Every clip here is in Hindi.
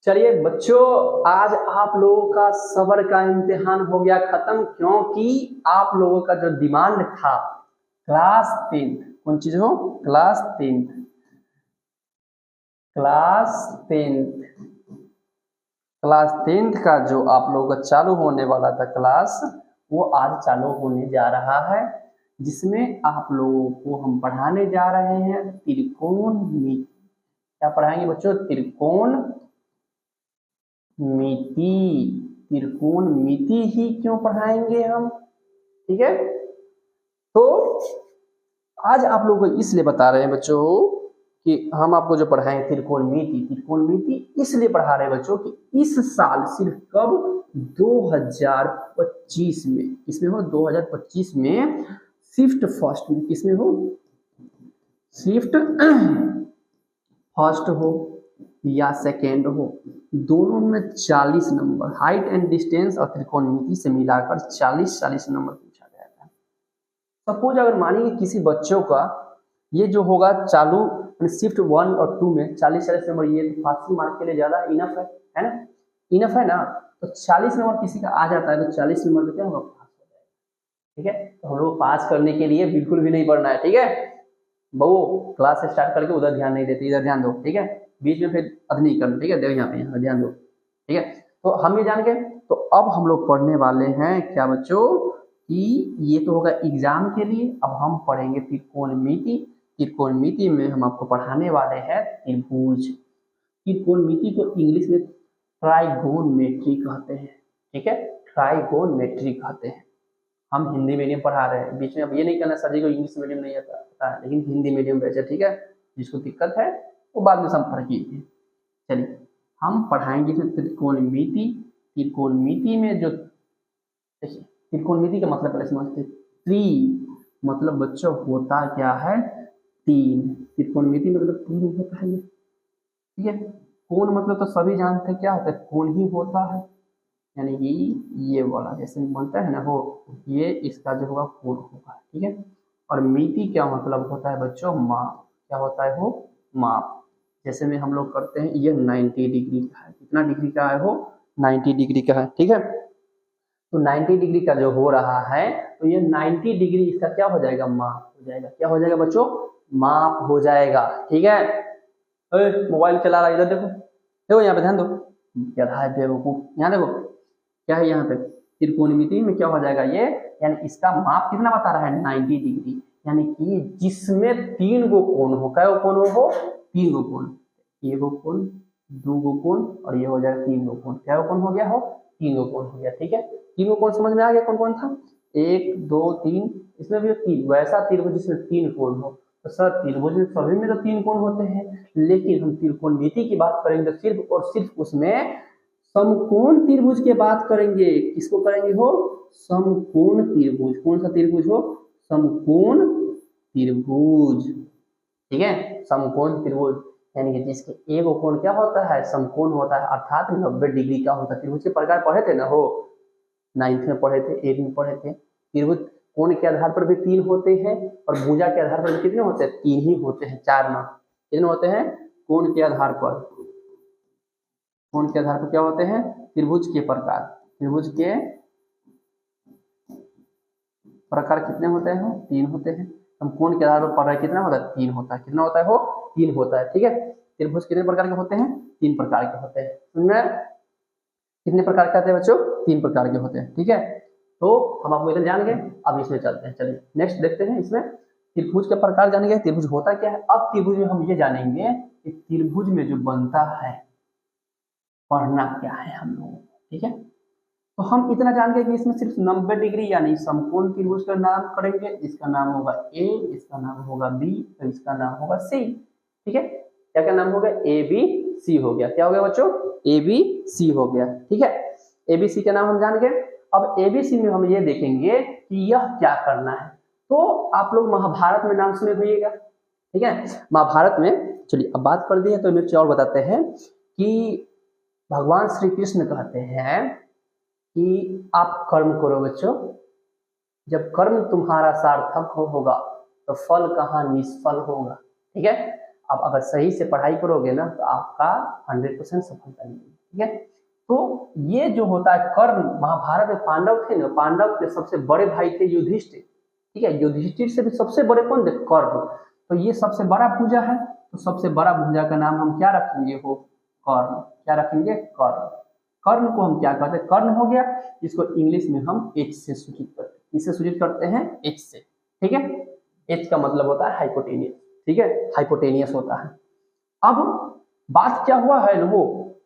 चलिए बच्चों, आज आप लोगों का सबर का इम्तिहान हो गया खत्म, क्योंकि आप लोगों का जो डिमांड था क्लास 10, कौन चीज हो, क्लास 10 क्लास 10 का जो आप लोगों का चालू होने वाला था क्लास, वो आज चालू होने जा रहा है, जिसमें आप लोगों को हम पढ़ाने जा रहे हैं त्रिकोणमिति। क्या पढ़ाएंगे बच्चों? त्रिकोणमिति ही क्यों पढ़ाएंगे हम, ठीक है। तो आज आप लोगों को इसलिए बता रहे हैं बच्चों कि हम आपको जो पढ़ाएं त्रिकोणमिति इसलिए पढ़ा रहे हैं बच्चों कि इस साल सिर्फ कब 2025 में, किसमें हो 2025 में शिफ्ट फर्स्ट में, किसमें हो शिफ्ट फर्स्ट हो या सेकेंड हो, दोनों में 40 नंबर हाइट एंड डिस्टेंस और त्रिकोणमिति से मिलाकर 40 नंबर पूछा गया था। सपोज अगर मानिए किसी बच्चों का ये जो होगा चालू शिफ्ट 1 और 2 में 40 नंबर, ये पासिंग मार्क के लिए ज्यादा इनफ है ना, इनफ है ना। तो 40 नंबर किसी का आ जाता है तो 40 नंबर पे क्या होगा, पास हो जाएगा, ठीक है। तो हम लोग पास करने के लिए बिल्कुल भी नहीं पढ़ना है, ठीक है। बहु क्लास स्टार्ट करके उधर ध्यान नहीं देते, इधर ध्यान दो, ठीक है। बीच में फिर अध नहीं करना, ठीक है। देखो यहाँ पे ध्यान दो, ठीक है। तो हम ये जान गए, तो अब हम लोग पढ़ने वाले हैं क्या बच्चों कि ये तो होगा एग्जाम के लिए। अब हम पढ़ेंगे त्रिकोणमिति में हम आपको पढ़ाने वाले हैं त्रिभुज। त्रिकोणमिति को इंग्लिश में ट्राइगोनमेट्री कहते हैं, ठीक है, ट्राइगोनमेट्री कहते हैं। हम हिंदी मीडियम पढ़ा रहे हैं, बीच में अब ये नहीं कहना सर जी को इंग्लिश मीडियम नहीं आता है, लेकिन हिंदी मीडियम वैसे, ठीक है। जिसको दिक्कत है वो बाद में संपर्क कीजिए। चलिए हम पढ़ाएंगे त्रिकोणमिति में जो, देखिए त्रिकोणमिति का मतलब पहले समझते। त्रि मतलब बच्चों होता क्या है, तीन। त्रिकोणमिति मतलब तीन होता है, ठीक है। कोण मतलब तो सभी जानते हैं क्या होता है, कोण ही होता है, यानी कि ये वाला जैसे बनता है ना हो, ये इसका जो होगा कोण होगा, ठीक है। और मिति क्या मतलब होता है बच्चों, माप। क्या होता है वो, माप। जैसे में हम लोग करते हैं ये 90 डिग्री का है, कितना डिग्री का है वो, 90 डिग्री का है, ठीक है। तो 90 डिग्री का जो हो रहा है, तो ये 90 डिग्री इसका क्या हो जाएगा, माप हो जाएगा। क्या हो जाएगा बच्चों, माप हो जाएगा, ठीक है। मोबाइल चला रहा है, इधर देखो, देखो यहाँ पे ध्यान दो, क्या है बेवकूफ, यहाँ देखो क्या है यहाँ पे, त्रिकोणमिति में क्या हो जाएगा ये, यानी इसका माप कितना बता रहा है, 90 डिग्री। यानी कि जिसमें 3 गो कोण हो, क्या कोण हो, 3 गो कोण, 1 गो कोण, 2 गो कोण और ये हो जाएगा 3 गो कोण। क्या कोण हो गया हो, 3 गो कोण हो गया, ठीक है। 3 गो कोण समझ में आ गया, कौन कौन था, 1 2 3, इसमें भी 3, वैसा त्रिभुज जिसमें 3 कोण हो। तो सर त्रिभुज में सभी में तो 3 कोण होते हैं, लेकिन हम त्रिकोणमिति की बात करेंगे तो सिर्फ और सिर्फ उसमें समकोण त्रिभुज की बात करेंगे। किसको करेंगे हो, समकोण त्रिभुज। कौन सा त्रिभुज हो, समकोण त्रिभुज, ठीक है। समकोण त्रिभुज यानी कि जिसके एक कोण क्या होता है, समकोण होता है, अर्थात 90 डिग्री का होता है। त्रिभुज के प्रकार पढ़े थे ना हो, 9th में पढ़े थे, 8 में पढ़े थे। त्रिभुज कोण के आधार पर भी 3 होते हैं और भुजा के आधार पर भी कितने होते हैं, 3 ही होते हैं, 4 ना, कितने होते हैं, कोण के आधार पर। कोण के आधार पर क्या होते हैं, त्रिभुज के प्रकार, त्रिभुज के प्रकार कितने होते हैं, 3 होते हैं। हम कोण के आधार पर पढ़ रहे हैं, कितना होता है, 3 होता है। कितना होता है वो, 3 होता है, ठीक है। त्रिभुज कितने प्रकार के होते हैं, 3 प्रकार के होते हैं। उनमें कितने प्रकार के आते हैं बच्चों, 3 प्रकार के होते हैं, ठीक है। तो हम आपको इधर जान गए, अब इसमें चलते हैं। चलिए नेक्स्ट देखते हैं, इसमें त्रिभुज के प्रकार जान गए, त्रिभुज होता क्या है। अब त्रिभुज में हम ये जानेंगे कि त्रिभुज में जो बनता है पढ़ना क्या है हम लोगों को, ठीक है। तो हम इतना जान गए कि इसमें सिर्फ 90 डिग्री यानी समकोण त्रिभुज का नाम करेंगे। इसका नाम होगा ए, इसका नाम होगा बी और इसका नाम होगा सी, ठीक है। क्या क्या नाम होगा, ए बी सी हो गया। क्या हो गया बच्चों, ए बी सी हो गया, ठीक है। ए बी सी का नाम हम जान गए। अब ए बी सी में हम ये देखेंगे कि यह क्या करना है। तो आप लोग महाभारत में नाम सुने होइएगा, ठीक है। महाभारत में, चलिए अब बात कर दी है तो नीचे और बताते हैं कि भगवान श्री कृष्ण कहते हैं कि आप कर्म करो बच्चों, जब कर्म तुम्हारा सार्थक होगा तो फल कहाँ निष्फल होगा, ठीक है। आप अगर सही से पढ़ाई करोगे ना तो आपका 100% सफलता मिलेगी। ठीक है, तो ये जो होता है कर्ण, महाभारत में पांडव थे ना, पांडव के सबसे बड़े भाई थे युधिष्ठिर। ठीक है, युधिष्ठिर से भी सबसे बड़े कौन थे? कर्ण। तो ये सबसे बड़ा भुजा है, तो सबसे बड़ा भुजा का नाम हम क्या रखेंगे? हो कर्ण। क्या रखेंगे? कर्ण। कर्ण को हम क्या कहते हैं? कर्ण हो गया, इसको इंग्लिश में हम एच से सूचित करते हैं। किससे सूचित करते हैं? एच से। ठीक है, एच का मतलब होता है हाइपोटेनियस। ठीक है, हाइपोटेनियस होता है। अब बात क्या हुआ है वो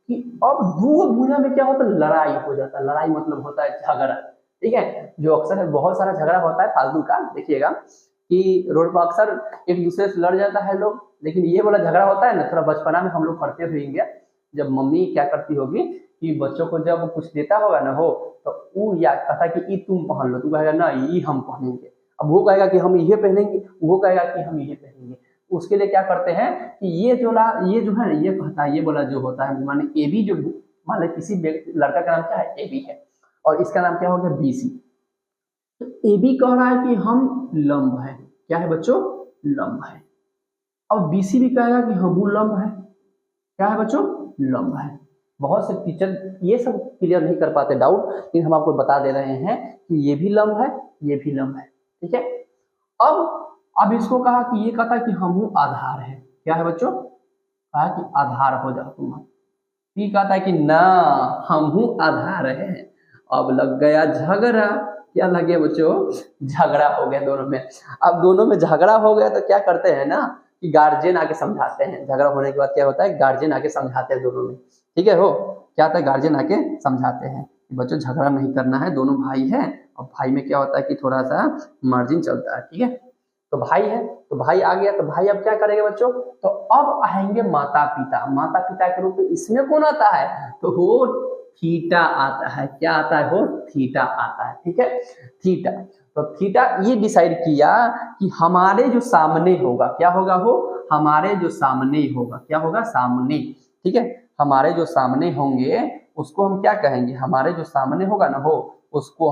कि अब दो भुजा में क्या होता है? लड़ाई हो जाता है। लड़ाई मतलब होता है झगड़ा। ठीक है, जो अक्सर बहुत सारा झगड़ा होता है फालतू का, देखिएगा कि रोड पर अक्सर एक दूसरे से लड़ जाता है लोग, लेकिन ये वाला झगड़ा होता है ना, थोड़ा बचपना में हम लोग करते हुए, जब मम्मी क्या करती होगी कि बच्चों को जब कुछ देता होगा ना हो, तो वो या कहता कि ये तुम पहन लो, तू कहेगा ना ये हम पहनेंगे, अब वो कहेगा कि हम ये पहनेंगे, वो कहेगा कि हम ये पहनेंगे। उसके लिए क्या करते हैं कि ये जो है ना, ये कहता है, ये वाला जो होता है, माने ए बी, जो मान लो किसी लड़का का नाम क्या है? ए बी है, और इसका नाम क्या हो गया? B C. तो ए बी कह रहा है कि हम लंब है। क्या है बच्चों? लंब है। अब बी सी भी कहेगा कि हम लंब है। क्या है बच्चों? लंब है। बहुत से टीचर ये सब क्लियर नहीं कर पाते डाउट, लेकिन हम आपको बता दे रहे हैं कि ये भी लंब है, ये भी लंब है। ठीक है, अब इसको कहा कि ये कहता कि हम आधार है। क्या है बच्चों? कहा कि आधार हो जाओ तुम। ये कहता है कि ना, हम आधार है। अब लग गया झगड़ा। क्या लग गया बच्चों? झगड़ा हो गया दोनों में। अब दोनों में झगड़ा हो गया तो क्या करते हैं ना कि गार्जियन आके समझाते हैं। झगड़ा होने के बाद क्या होता है? गार्जियन आके समझाते हैं दोनों में। ठीक है, हो क्या होता है? गार्जियन आके समझाते हैं कि बच्चों झगड़ा नहीं करना है, दोनों भाई हैं, और भाई में क्या होता है कि थोड़ा सा मार्जिन चलता है। ठीक है, तो भाई है, तो भाई आ गया, तो भाई अब क्या करेंगे बच्चों? तो अब आएंगे माता पिता। माता पिता के रूप में इसमें कौन आता है? तो हो थीटा आता है। क्या आता है? हो थीटा आता है। ठीक है, थीटा। तो थीटा ये डिसाइड किया कि हमारे जो सामने होगा, क्या होगा? हो हमारे जो सामने होगा। क्या होगा? सामने। ठीक है, हमारे जो सामने होंगे उसको हम क्या कहेंगे? हमारे जो सामने होगा ना हो, उसको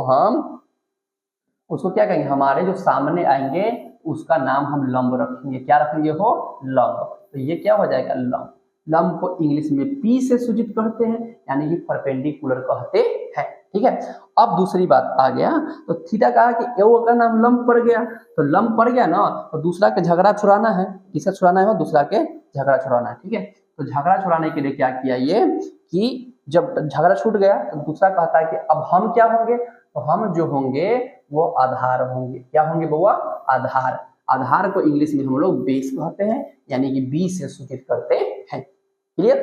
क्या कहेंगे? हमारे जो सामने आएंगे उसका नाम हम लंब रखेंगे। क्या रखेंगे? हो लंब। तो ये क्या हो जाएगा? लंब। लंब को इंग्लिश में पी से सूचित करते हैं, यानी कि परपेंडिकुलर कहते हैं। ठीक है, अब दूसरी बात आ गया, तो थीटा कहा कि एओ का नाम लंब पड़ गया, तो लंब पड़ गया ना, तो दूसरा के झगड़ा छुड़ाना है। किसे छुड़ाना है? दूसरा के झगड़ा छुड़ाना है। ठीक है, तो झगड़ा छुड़ाने के लिए क्या किया ये कि जब झगड़ा छूट गया तो दूसरा कहता है कि अब हम क्या होंगे? तो हम जो होंगे वो आधार होंगे। क्या होंगे बउआ? आधार। आधार को इंग्लिश में हम लोग बेस कहते हैं, यानी कि बी से सूचित करते हैं। क्लियर?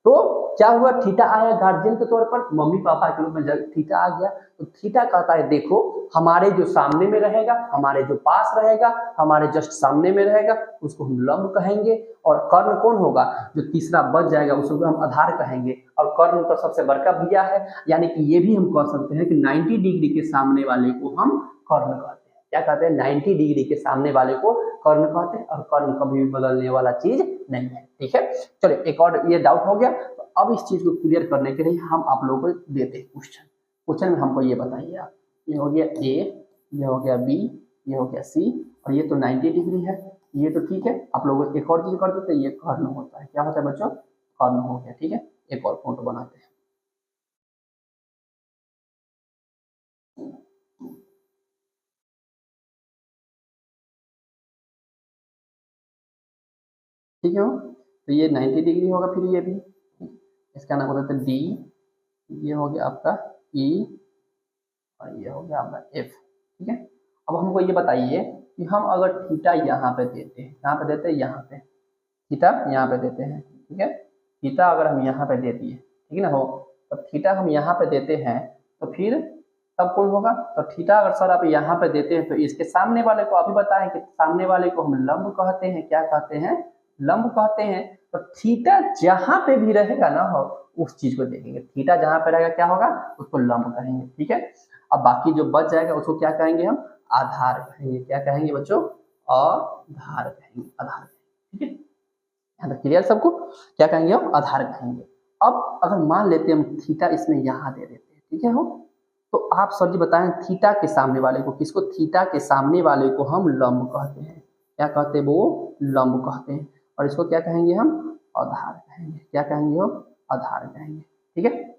तो क्या हुआ? थीटा आया गार्जियन के तौर पर, मम्मी पापा के रूप में जब थीटा आ गया, तो थीटा कहता है देखो हमारे जो सामने में रहेगा, हमारे जो पास रहेगा, हमारे जस्ट सामने में रहेगा, उसको हम लंब कहेंगे। और कर्ण कौन होगा? जो तीसरा बच जाएगा उसको हम आधार कहेंगे। और कर्ण तो सबसे बड़का भुजा है, यानी कि ये भी हम कह सकते हैं कि 90 डिग्री के सामने वाले को हम कर्ण कहते हैं। क्या कहते हैं? 90 डिग्री के सामने वाले को कर्ण कहते हैं, और कर्ण कभी भी बदलने वाला चीज नहीं है। ठीक है, चलिए एक और ये डाउट हो गया, तो अब इस चीज को क्लियर करने के लिए हम आप लोगों को देते हैं क्वेश्चन में हमको ये बताइए आप, ये हो गया ए, ये हो गया बी, ये हो गया सी, और ये तो 90 डिग्री है, ये तो ठीक है। आप लोग एक और चीज कर देते हैं, ये कर्ण होता है। क्या होता है बच्चों? कर्ण हो गया। ठीक है, एक और फोटो बनाते हैं। ठीक है, तो ये 90 डिग्री होगा, फिर ये भी, इसका नाम होता है डी, ये हो गया आपका ई, और ये हो गया आपका एफ। ठीक है, अब हमको ये बताइए कि हम अगर थीटा यहाँ पे देते हैं, यहाँ पे देते हैं, यहाँ पे थीटा यहाँ पे देते हैं। ठीक है, थीटा अगर हम यहाँ पे दे दिए, ठीक है ना, हो तो थीटा हम यहाँ पे देते हैं, तो फिर तब कौन होगा? तो थीटा अगर सर आप यहाँ पे देते हैं, तो इसके सामने वाले को अभी बताएं कि सामने वाले को हम लंब कहते हैं। क्या कहते हैं? लंब कहते हैं। तो थीटा जहां पे भी रहेगा ना हो, उस चीज को देखेंगे। थीटा जहां पे रहेगा क्या होगा? उसको लंब कहेंगे। ठीक है, अब बाकी जो बच जाएगा उसको क्या कहेंगे? हम आधार कहेंगे। क्या कहेंगे बच्चों? आधार कहेंगे, आधार। ठीक है, यहाँ तक क्लियर सबको? क्या कहेंगे? हम आधार कहेंगे। अब अगर मान लेते हैं हम थीटा इसमें यहाँ दे देते हैं, ठीक है हो, तो आप सर जी बताएं थीटा के सामने वाले को, किसको? थीटा के सामने वाले को हम लंब कहते हैं। क्या कहते हैं? वो लंब कहते हैं। और इसको क्या कहेंगे हम, आधार कहेंगे। क्या कहेंगे हम, आधार कहेंगे। ठीक है,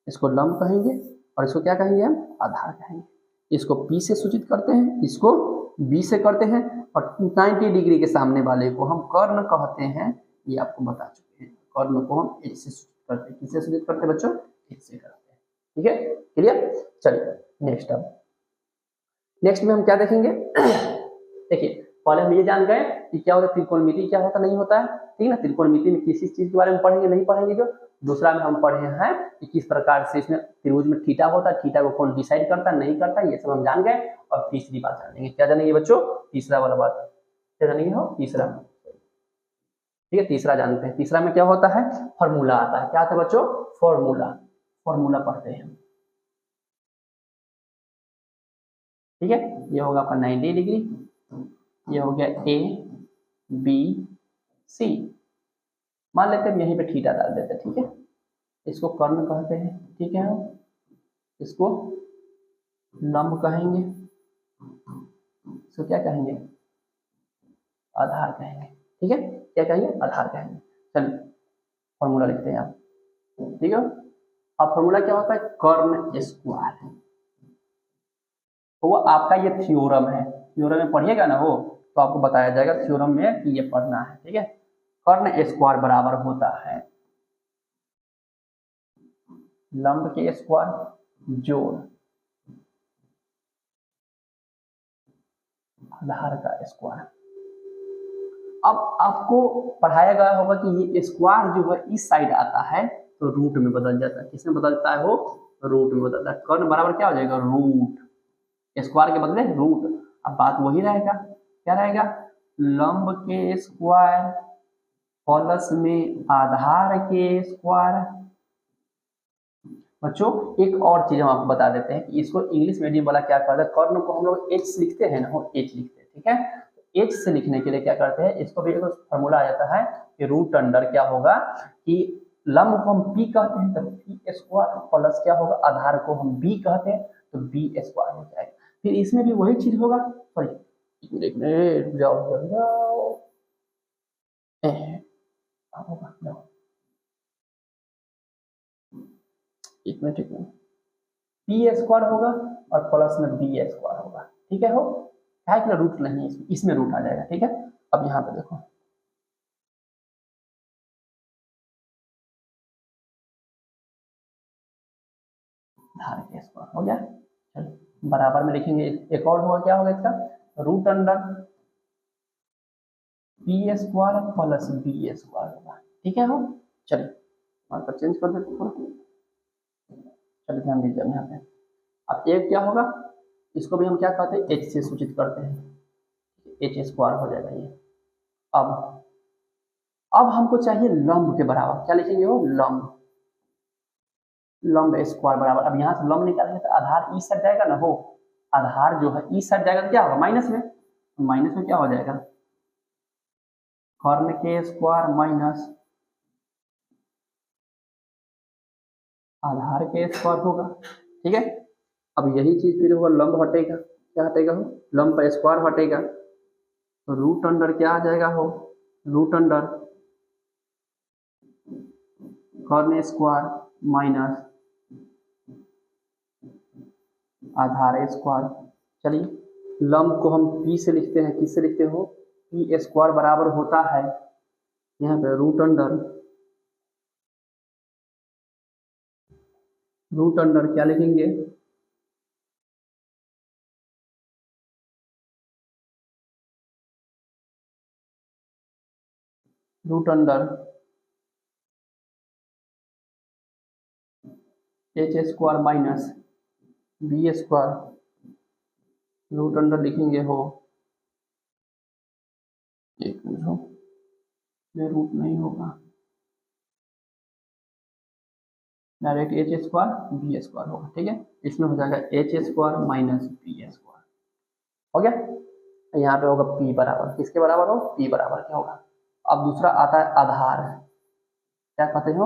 इसको लंब कहेंगे और इसको क्या कहेंगे हम, आधार कहेंगे। इसको P से सूचित करते हैं, इसको B से करते हैं, और 90 डिग्री के सामने वाले को हम कर्ण कहते हैं, ये आपको बता चुके हैं। कर्ण को हम H से सूचित करते हैं। किससे सूचित करते हैं बच्चों, H से करते हैं। ठीक है, क्लियर। चलिए नेक्स्ट, अब नेक्स्ट में हम क्या देखेंगे देखिए, पहले हम ये जान गए कि क्या होता है त्रिकोणमिति, क्या होता नहीं होता है। ठीक है ना, त्रिकोणमिति में किसी चीज के बारे में पढ़ेंगे नहीं पढ़ेंगे। जो दूसरा में हम पढ़े हैं कि किस प्रकार से इसमें त्रिभुज में थीटा होता है, थीटा को कौन डिसाइड करता है नहीं करता, ये सब हम जान गए। और तीसरी बात जानेंगे, क्या जानेंगे बच्चों, तीसरा वाला बात क्या जानेंगे हो, तीसरा। ठीक है, तीसरा जानते हैं। तीसरा में क्या होता है, फॉर्मूला आता है। क्या आता है बच्चों, फॉर्मूला। फॉर्मूला पढ़ते हैं। ठीक है, ये होगा आपका 90 डिग्री, ये हो गया A B C। मान लेते हैं यहीं पे थीटा डाल देते हैं। ठीक है, इसको कर्ण कहते हैं। ठीक है, हम इसको लंब कहेंगे, इसको क्या कहेंगे, आधार कहेंगे। ठीक है, क्या कहेंगे, आधार कहेंगे। चलिए फॉर्मूला लिखते हैं आप। ठीक है, अब फॉर्मूला क्या होता है, कर्ण स्क्वायर। तो वो आपका ये थ्योरम है, थ्योरम में पढ़िएगा ना वो, तो आपको बताया जाएगा थ्योरम में कि ये पढ़ना है। ठीक है, कर्ण स्क्वायर बराबर होता है लंब के स्क्वायर जोड़ आधार का स्क्वायर। अब आपको पढ़ाया गया होगा कि ये स्क्वायर जो है इस साइड आता है तो रूट में बदल जाता है। किसमें बदलता है वो, रूट में बदलता है। कर्ण बराबर क्या हो जाएगा, रूट, स्क्वायर के बदले रूट। अब बात वही रहेगा, क्या रहेगा, लंब के स्क्वायर प्लस में आधार के स्क्वायर। बच्चों एक और चीज हम आपको बता देते हैं कि इसको इंग्लिश मीडियम वाला क्या करता है, कर्ण को हम लोग H लिखते हैं ना, वो H लिखते हैं। ठीक है, H से लिखने के लिए क्या करते हैं, इसको भी एक फॉर्मूला आ जाता है कि रूट अंडर क्या होगा, कि लंब को हम P कहते हैं तो P स्क्वायर प्लस क्या होगा, आधार को हम B कहते हैं तो B स्क्वायर हो जाएगा। फिर इसमें भी वही चीज होगा, सॉरी रुक जाओ, एक मिनट पी स्क्वायर होगा और प्लस में बी स्क्वायर होगा। ठीक है, हो है कि रूट नहीं है, इसमें रूट आ जाएगा। ठीक है, अब यहाँ पे देखो धार के स्क्वायर हो गया। चलो बराबर में लिखेंगे, एक और होगा, क्या होगा इसका, root under P square plus B square होगा। ठीक है, हो चलिए मार्कर चेंज कर देते थोड़ा। चलिए ध्यान दीजिए यहाँ पे, अब एक क्या होगा, इसको भी हम क्या कहते हैं, H से सूचित करते हैं, H स्क्वायर हो जाएगा ये। अब हमको चाहिए लंब के बराबर, क्या लिखेंगे वो, लंब, लंब स्क्वायर बराबर। अब यहाँ से लंब निकालेंगे तो आधार इस साइड जाएगा ना, हो आधार जो है इस साइड जाएगा तो क्या होगा, माइनस में, माइनस में क्या हो जाएगा, कर्ण के स्क्वायर माइनस आधार के स्क्वायर होगा। ठीक है, अब यही चीज फिर होगा, लंब हटेगा, क्या हटेगा हो, लंब का स्क्वायर हटेगा तो रूट अंडर क्या आ जाएगा हो, रूट अंडर कर्ण स्क्वायर माइनस आधार स्क्वायर। चलिए लंब को हम P से लिखते हैं, किससे लिखते हो, P स्क्वायर बराबर होता है यहाँ पे रूट अंडर क्या लिखेंगे, root under H square minus B square, root under लिखेंगे हो, एक मिनट हो, ये रूट नहीं होगा, direct H square B square होगा। ठीक है, इसमें हो जाएगा H square minus B square हो गया। यहाँ पे होगा P बराबर, किसके बराबर हो, P बराबर क्या होगा। अब दूसरा आता है आधार, क्या कहते हो,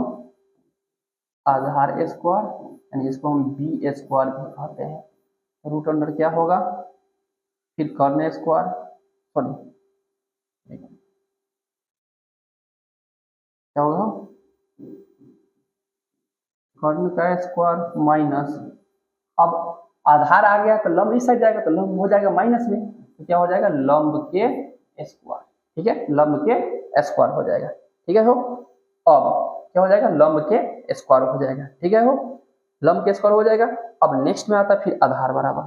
आधार स्क्वायर, यानी इसको हम बी स्क्वायर भी कहते हैं। रूट अंडर क्या होगा, फिर कर्ण स्क्वायर, सॉरी क्या होगा, कर्ण का स्क्वायर माइनस, अब आधार आ गया तो लंब इस साइड जाएगा तो लंब हो जाएगा माइनस में, तो क्या हो जाएगा लंब के स्क्वायर। ठीक है, लंब के स्क्वायर हो जाएगा। ठीक है हो, अब क्या हो जाएगा लंब के स्क्वायर हो जाएगा। ठीक है हो, लंब के स्क्वायर हो जाएगा। अब नेक्स्ट में आता है फिर आधार बराबर,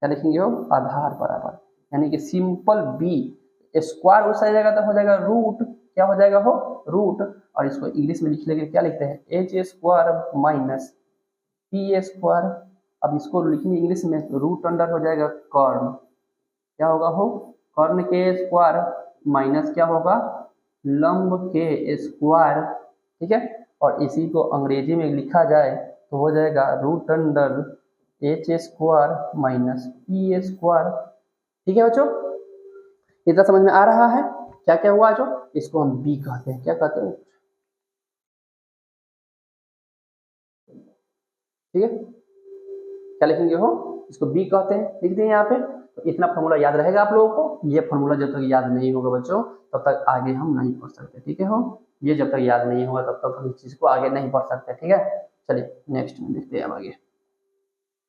क्या लिखेंगे हो, आधार बराबर, यानी कि सिंपल बी स्क्वायर उस साइड जाएगा तो हो जाएगा रूट, क्या हो जाएगा हो रूट, और इसको इंग्लिश में लिख लेंगे, क्या लिखते हैं H square minus P square. अब इसको लिखेंगे इंग्लिश में रूट अंडर हो जाएगा कर्ण, क्या होगा हो कर्ण के स्क्वायर माइनस क्या होगा लंब के स्क्वायर। ठीक है, और इसी को अंग्रेजी में लिखा जाए तो हो जाएगा root under H square minus P square. ठीक है बच्चों, इतना समझ में आ रहा है क्या क्या हुआ जो, इसको हम बी कहते हैं, क्या कहते हैं, ठीक है, क्या लिखेंगे हो, इसको बी कहते हैं, लिख दें यहाँ पे। तो इतना फॉर्मूला याद रहेगा आप लोगों को, ये फॉर्मूला जब तक याद नहीं होगा बच्चों तब तक आगे हम नहीं पढ़ सकते। ठीक है हो, ये जब तक याद नहीं होगा तब तक हम इस चीज को आगे नहीं पढ़ सकते। ठीक है, चलिए नेक्स्ट में देखते हैं हम आगे,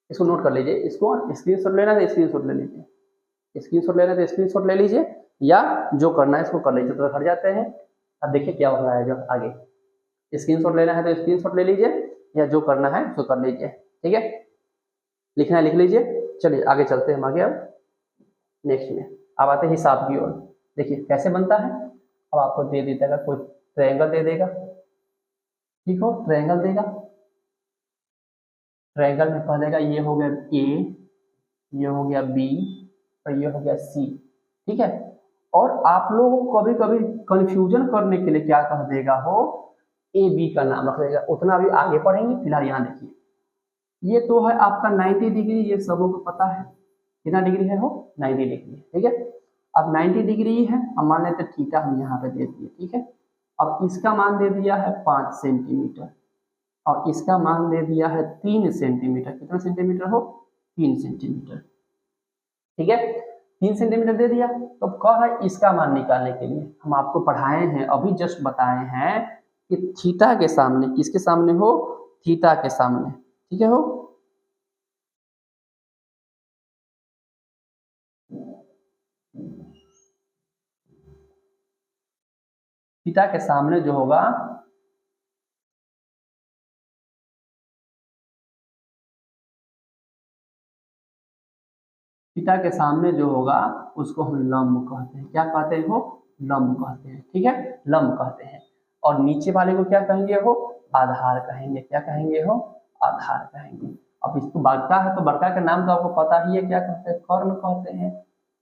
इसको नोट कर लीजिए, इसको स्क्रीनशॉट लेना है तो स्क्रीनशॉट ले लीजिए, स्क्रीनशॉट लेना है तो स्क्रीनशॉट ले लीजिए, या जो करना है इसको कर लीजिए, तो हट जाते हैं। अब देखिए क्या हो रहा है जो आगे, स्क्रीनशॉट लेना है तो स्क्रीनशॉट ले लीजिए, या जो करना है उसको कर लीजिए। ठीक है, लिखना है लिख लीजिए। चलिए आगे चलते हैं हम आगे, अब नेक्स्ट में अब आते हैं हिसाब की ओर। देखिए कैसे बनता है, अब आपको दे देगा कोई ट्रायंगल दे देगा, ठीक हो, ट्रायंगल देगा, ट्रायंगल में पहलेगा ये हो गया ए, ये हो गया बी, और ये हो गया सी। ठीक है, और आप लोगों को कभी कभी कंफ्यूजन करने के लिए क्या कह देगा हो, ए बी का नाम रख देगा, उतना अभी आगे पढ़ेंगे, फिलहाल यहाँ देखिए ये तो है आपका 90 डिग्री, ये सबों को पता है कितना डिग्री है हो 90 डिग्री। ठीक है, अब 90 डिग्री है, अब मान लेते थीटा हम यहाँ पे दे दिए। ठीक है, अब इसका मान दे दिया है 5 सेंटीमीटर, और इसका मान दे दिया है 3 सेंटीमीटर, कितना सेंटीमीटर हो 3 सेंटीमीटर। ठीक है, 3 सेंटीमीटर दे दिया, तो अब कह रहा है इसका मान निकालने के लिए हम आपको पढ़ाए हैं, अभी जस्ट बताए हैं कि थीटा के सामने, किसके सामने हो, थीटा के सामने। ठीक है हो, थीटा के सामने जो होगा, थीटा के सामने जो होगा उसको हम लंब कहते हैं, क्या कहते हैं हो, लंब कहते हैं। ठीक है, लंब कहते हैं, और नीचे वाले को क्या कहेंगे हो, आधार कहेंगे, क्या कहेंगे हो, आधार कहेंगे। अब इसको बड़का है तो बड़का का नाम तो आपको पता ही है, क्या कहते हैं, कर्ण कहते हैं,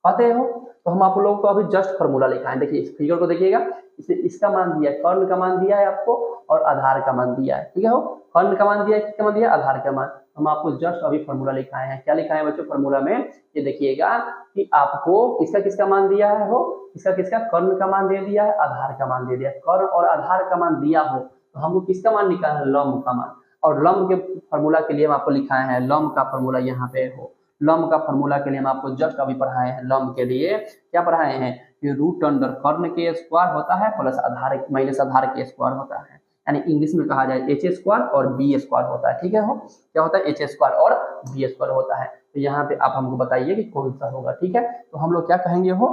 कहते हो। तो हम आप लोगों को अभी जस्ट फॉर्मूला लिखा है, देखिए इस फिगर को देखिएगा, इसे इसका मान दिया है, कर्ण का मान दिया है आपको, और आधार का मान दिया है। ठीक है हो, कर्ण का मान दिया है, किसका मान दिया है, आधार का मान। हम आपको जस्ट अभी फॉर्मूला लिखाए हैं, क्या लिखा है बच्चों फॉर्मूला में, ये देखिएगा कि आपको किसका किसका मान दिया है हो, किसका किसका, कर्ण का मान दे दिया है, आधार का मान दे दिया है। कर्ण और आधार का मान दिया हो तो हमको किसका मान निकालना है, लंब का मान। और लंब के फॉर्मूला के लिए हम आपको लिखाए हैं, लंब का फॉर्मूला यहाँ पे हो, लंब का फॉर्मूला के लिए हम आपको जस्ट अभी पढ़ाए हैं, लंब के लिए क्या पढ़ाए हैं, कि रूट अंडर कर्ण के स्क्वायर होता है प्लस आधार माइनस आधार के स्क्वायर होता है, यानी इंग्लिश में कहा जाए एच स्क्वायर और बी स्क्वायर होता है। ठीक है हो, क्या होता है, एच स्क्वायर और बी स्क्वायर होता है। तो यहाँ पे आप हमको बताइए कि कौन सा होगा। ठीक है, तो हम लोग क्या कहेंगे हो,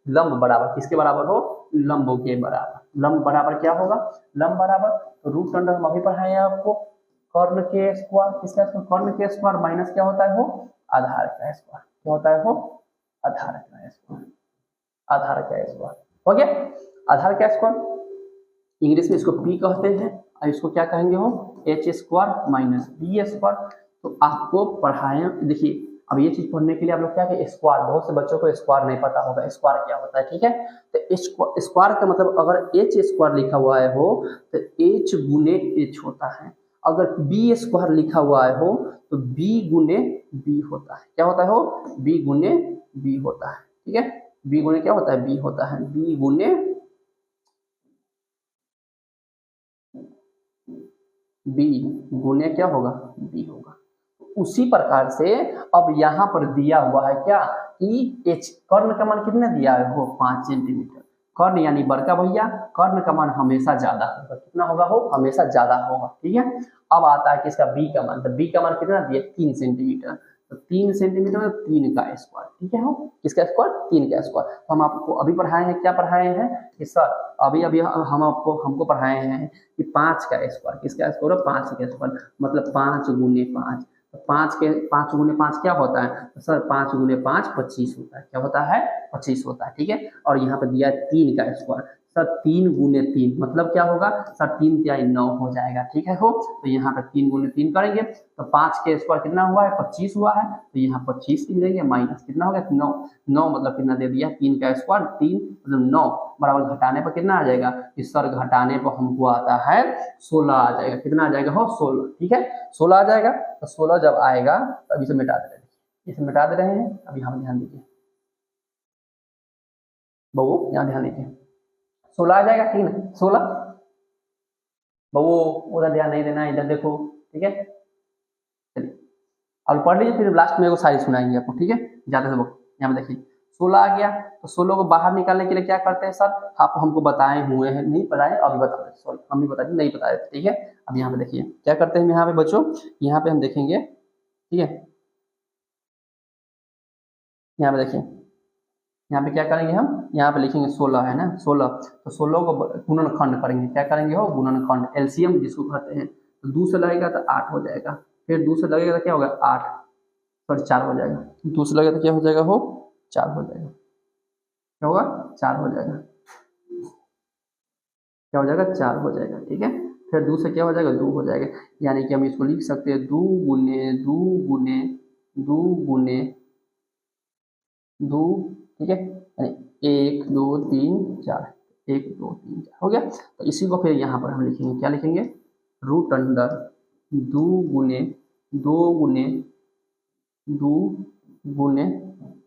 लंब बराबर किसके बराबर हो, लंबों के बराबर। लंब बराबर क्या होगा, लंब बराबर, तो रूट अंडर हम अभी पढ़ाए हैं आपको, कर्ण के स्क्वायर, किसका, कर्ण के स्क्वायर माइनस क्या होता है हो, आधार का स्क्वायर, क्या होता है हो, आधार का स्क्वायर, आधार का स्क्वायर हो गया, आधार का स्क्वायर। इंग्लिश में इसको पी कहते हैं, और इसको क्या कहेंगे हो, H square minus B square. तो आपको पढ़ाए, देखिए अब ये चीज पढ़ने के लिए आप लोग क्या करें, स्क्वायर, बहुत से बच्चों को स्क्वायर नहीं पता होगा, स्क्वायर क्या होता है। ठीक है, तो स्क्वायर का मतलब अगर एच स्क्वायर लिखा हुआ है हो तो एच गुने एच होता है, अगर बी स्क्वायर लिखा हुआ है हो तो बी गुने बी होता है, क्या होता है हो, बी गुने बी होता है। ठीक है, बी गुने क्या होता है, बी होता है, बी गुने बी गुने क्या होगा, बी होगा। उसी प्रकार से अब यहाँ पर दिया हुआ है क्या, कि एच, कर्ण का मान कितना दिया है वो 5 सेंटीमीटर, कर्ण यानी बड़का भैया, कर्ण का मान हमेशा ज्यादा होगा, कितना होगा हो, हमेशा ज्यादा होगा, ठीक है। अब आता है किसका बी का मान, तो बी का मान कितना दिया 3 सेंटीमीटर, तो 3 सेंटीमीटर में 3 का स्क्वायर, ठीक है हो, किसका स्क्वायर 3 का स्क्वायर। तो हम आपको अभी पढ़ाए हैं, क्या पढ़ाए हैं कि सर अभी अभी हम आपको हमको पढ़ाए हैं कि 5 का स्क्वायर, किसका स्क्वायर है 5 का स्क्वायर, मतलब 5 गुने 5, तो 5 गुने 5 क्या होता है, तो सर 5 गुने 5 25 होता है, क्या होता है 25 होता है, ठीक है। और यहाँ पे दिया है 3 का स्क्वायर, सर 3 गुने 3 मतलब क्या होगा, सर 3 तिहाई 9 हो जाएगा, ठीक है हो। तो यहाँ पे 3 गुने 3 करेंगे तो 5 के स्क्वायर कितना हुआ है 25 हुआ है, तो यहाँ 25 लिख देंगे, माइनस कितना हो गया 9, 9 मतलब कितना दे दिया 3 का स्क्वायर, 3 मतलब 9 बराबर घटाने पर कितना आ जाएगा, इस सर घटाने पर हमको आता है 16 आ जाएगा, कितना आ जाएगा हो 16, ठीक है 16 आ जाएगा। तो 16 जब आएगा तो अभी इसे मिटा दे रहे हैं, इसे मिटा दे रहे हैं, अभी हम ध्यान दीजिए बबू, यहाँ ध्यान दीजिए 16 आ जाएगा, ठीक ना 16, बबू उधर ध्यान नहीं देना, इधर देखो, ठीक है। चलिए अब पढ़ लीजिए, फिर लास्ट में एगो शायरी सुनाएंगे आपको, ठीक है, ज्यादा से वक्त। यहाँ पे देखिए 16 आ गया, तो 16 को बाहर निकालने के लिए क्या करते हैं सर, आप हमको बताए हुए हैं, नहीं बताए अभी बता देते, सॉरी हम भी बता दें, नहीं बताए, ठीक है। अब यहाँ पे देखिए क्या करते हैं यहाँ पे बच्चों, यहाँ पे हम देखेंगे, ठीक है, यहाँ पे देखिए, यहाँ पे क्या करेंगे हम, यहाँ पे लिखेंगे 16 है ना 16, तो 16 को गुणनखंड करेंगे, क्या करेंगे हो गुणनखंड, एलसीएम जिसको कहते हैं, तो 2 से लगेगा तो 8 हो जाएगा, फिर 2 से लगेगा तो क्या होगा 8, सॉरी 4 हो जाएगा, 2 से लगेगा तो क्या हो जाएगा हो 4 हो जाएगा, क्या होगा 4 हो जाएगा, क्या हो जाएगा 4 हो जाएगा, ठीक है। फिर 2 से क्या हो जाएगा 2 हो जाएगा, यानी कि हम इसको लिख सकते हैं 2 गुने 2 गुने 2 गुने 2, ठीक है, यानी 1 2 3 4, 1 2 3 4 हो गया। तो इसी को फिर यहाँ पर हम लिखेंगे, क्या लिखेंगे, रूट अंडर 2 गुने 2 गुने 2 गुने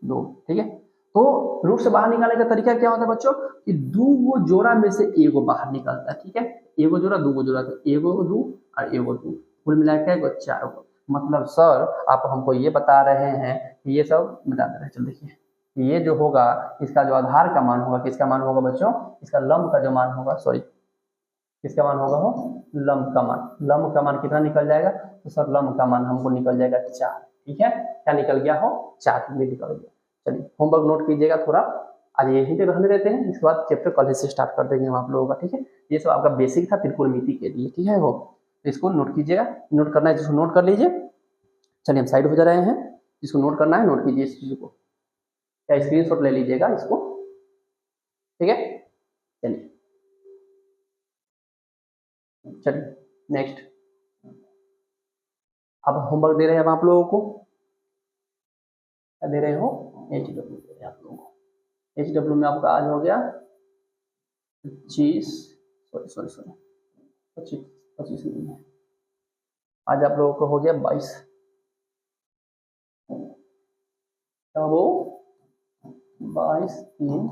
2, ठीक है। तो रूट से बाहर निकालने का तरीका क्या होता है बच्चों, कि 2 गो जोड़ा में से एगो बाहर निकलता है, ठीक है, एगो जोड़ा 2 गो जोड़ा, तो एगो 2 और एगो 2, कुल मिला के 4 गो, मतलब सर आप हमको ये बता रहे हैं कि ये सब मिटा दे रहे हैं, चल देखिए ये जो होगा इसका जो आधार का मान होगा, किसका मान होगा बच्चों, इसका लंब का जो मान होगा, सॉरी किसका मान होगा हो, लंब का मान, लंब का मान कितना निकल जाएगा, तो सर लंब का मान हमको निकल जाएगा 4, ठीक है, क्या निकल गया हो 4 में निकल गया। चलिए होमवर्क नोट कीजिएगा थोड़ा, आज यहीं पे रहने देते हैं, इसके बाद चैप्टर कल से स्टार्ट कर देंगे हम आप लोगों का, ठीक है। ये सब आपका बेसिक था त्रिकोणमिति के लिए, ठीक है वो, तो इसको नोट कीजिएगा, नोट करना है जिसको नोट कर लीजिए। चलिए हम साइड हो जा रहे हैं, जिसको नोट करना है नोट कीजिए इस चीज को, या स्क्रीनशॉट ले लीजिएगा इसको, ठीक है। चलिए चलिए नेक्स्ट, अब होमवर्क दे रहे हैं हम आप लोगों को, क्या दे रहे हो HW दे रहे हैं आप लोगों को, HW में आपका आज हो गया 25, सॉरी सॉरी सॉरी 25 नहीं है, आज आप लोगों को हो गया 22, क्या वो 22 3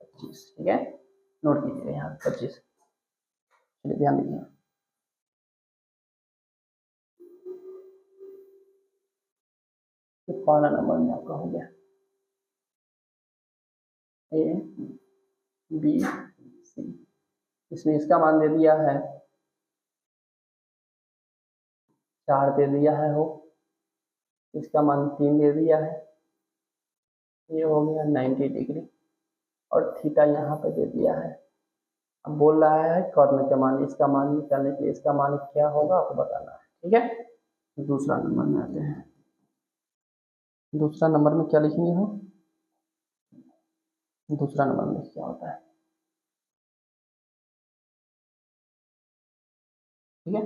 25, ठीक है, नोट कीजिएगा यहाँ 25, चलिए ध्यान दीजिए, पहला नंबर में आपका हो गया A B C, इसमें इसका मान दे दिया है 4 दे दिया है हो, इसका मान 3 दे दिया है, ये हो गया 90 डिग्री, और थीटा यहाँ पे दे दिया है। अब बोल रहा है कर्ण के मान, इसका मान निकालने के लिए इसका मान क्या होगा आपको बताना है, ठीक है। दूसरा नंबर में आते हैं, दूसरा नंबर में क्या लिखेंगे हम, दूसरा नंबर में क्या होता है, ठीक है,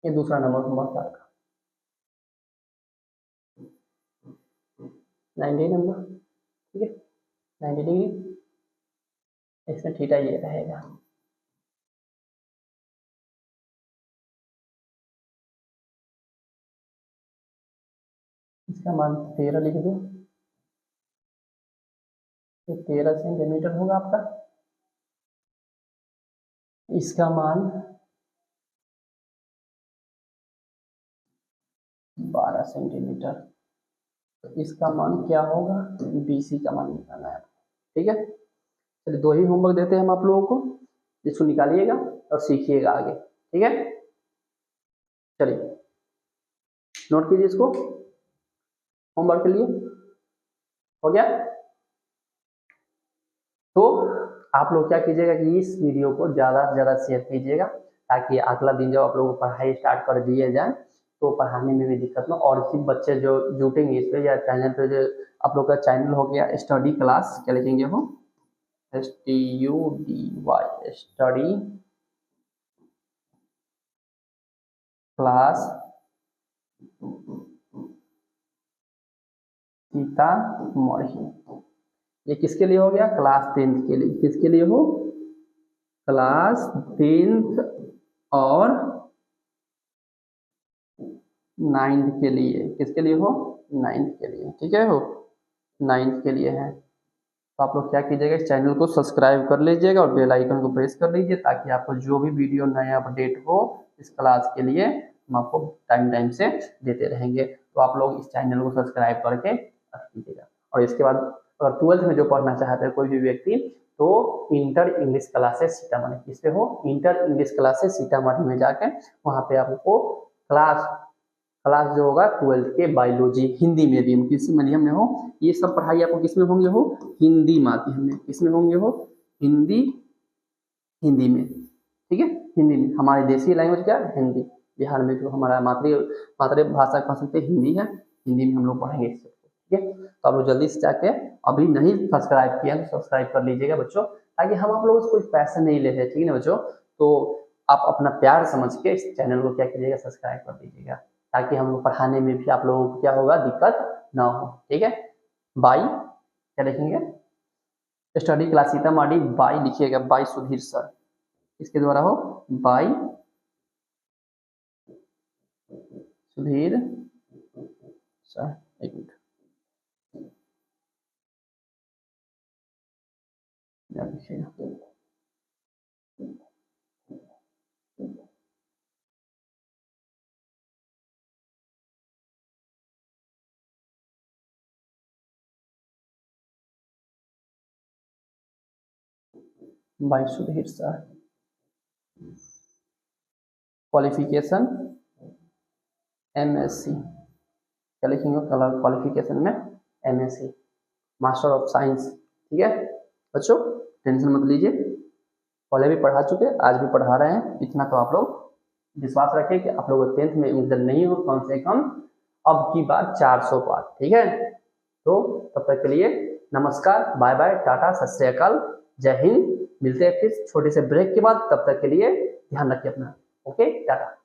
ये दूसरा नंबर होगा आपका 90 नंबर, ठीक है 90 डिग्री, इसमें थीटा ये रहेगा, इसका मान 13 लिख दो, ये 13 सेंटीमीटर होगा आपका, इसका मान 12 सेंटीमीटर, तो इसका मान क्या होगा, BC का मान निकालना है। ठीक है, चलिए 2 ही होमवर्क देते हैं हम आप लोगों को, इसको निकालिएगा और सीखिएगा आगे। ठीक है, चलिए नोट कीजिए इसको होमवर्क के लिए। हो गया? तो आप लोग क्या कीजिएगा कि इस वीडियो को ज़्यादा से ज़्यादा शेयर कीजिएगा, ताकि अगला दिन जब आप लोग पढ़ाई स्टार्ट कर दिए जाए तो पढ़ाने में भी दिक्कत ना। और सिर्फ बच्चे जो जुटेंगे इस पे या चैनल पे, जो आप लोग का चैनल हो गया स्टडी क्लास, क्या लिखेंगे हो, STUDY स्टडी क्लास सीतामढ़ी, ये किसके लिए हो गया, क्लास 10th के लिए। किसके लिए हो, क्लास 10th और 9th के लिए। किसके लिए हो, 9th के लिए। ठीक है हो, 9th के लिए है। तो आप लोग क्या कीजिएगा, इस चैनल को सब्सक्राइब कर लीजिएगा और बेल आइकन को प्रेस कर लीजिए, ताकि आपको जो भी वीडियो नया अपडेट हो इस क्लास के लिए हम आपको टाइम टाइम से देते रहेंगे। तो आप लोग इस चैनल को सब्सक्राइब करके रख लीजिएगा। और इसके बाद अगर 12th में जो पढ़ना चाहते हैं कोई भी व्यक्ति, तो इंटर इंग्लिश क्लासेस सीतामढ़ी, किससे हो, इंटर इंग्लिश क्लासेस सीतामढ़ी में जाके वहाँ पे आपको क्लास जो होगा 12th के बायोलॉजी हिंदी मीडियम, किस मीडियम में हो, ये सब पढ़ाई आपको किसमें होंगे हो, हिंदी माध्यम में। किसमें होंगे हो, हिंदी में। ठीक है, हिंदी में। हमारी देसी लैंग्वेज क्या है, हिंदी। बिहार में जो हमारा मातृभाषा कह सकते हैं हिंदी है, हिंदी में हम लोग पढ़ेंगे इस सबको। ठीक है, तो आप लोग जल्दी से जाके, अभी नहीं सब्सक्राइब किया तो सब्सक्राइब कर लीजिएगा बच्चों, ताकि हम आप लोगों से कोई पैसे नहीं लेते। ठीक है ना बच्चों, तो आप अपना प्यार समझ के इस चैनल को क्या कीजिएगा, सब्सक्राइब कर दीजिएगा, ताकि हम लोग पढ़ाने में भी आप लोगों को क्या होगा, दिक्कत ना हो। ठीक है, बाय क्या लिखेंगे, स्टडी क्लास सीतामढ़ी बाय लिखिएगा, बाय सुधीर सर, इसके द्वारा हो, बाय सुधीर सर। एक मिनट लिखिएगा, by Sudhir sir. Qualification MSc, क्या लिखेंगे, क्वालिफिकेशन में MSc मास्टर ऑफ साइंस। ठीक है बच्चों, टेंशन मत लीजिए, पहले भी पढ़ा चुके, आज भी पढ़ा रहे हैं। इतना तो आप लोग विश्वास रखें कि आप लोग 10th में इंटर नहीं हो, कम से कम अब की बात 400 पार। ठीक है, तो तब तक के लिए नमस्कार, बाय बाय, टाटा, सत श्री अकाल, जय हिंद। मिलते हैं फिर छोटे से ब्रेक के बाद, तब तक के लिए ध्यान रखिए अपना। ओके, टाटा।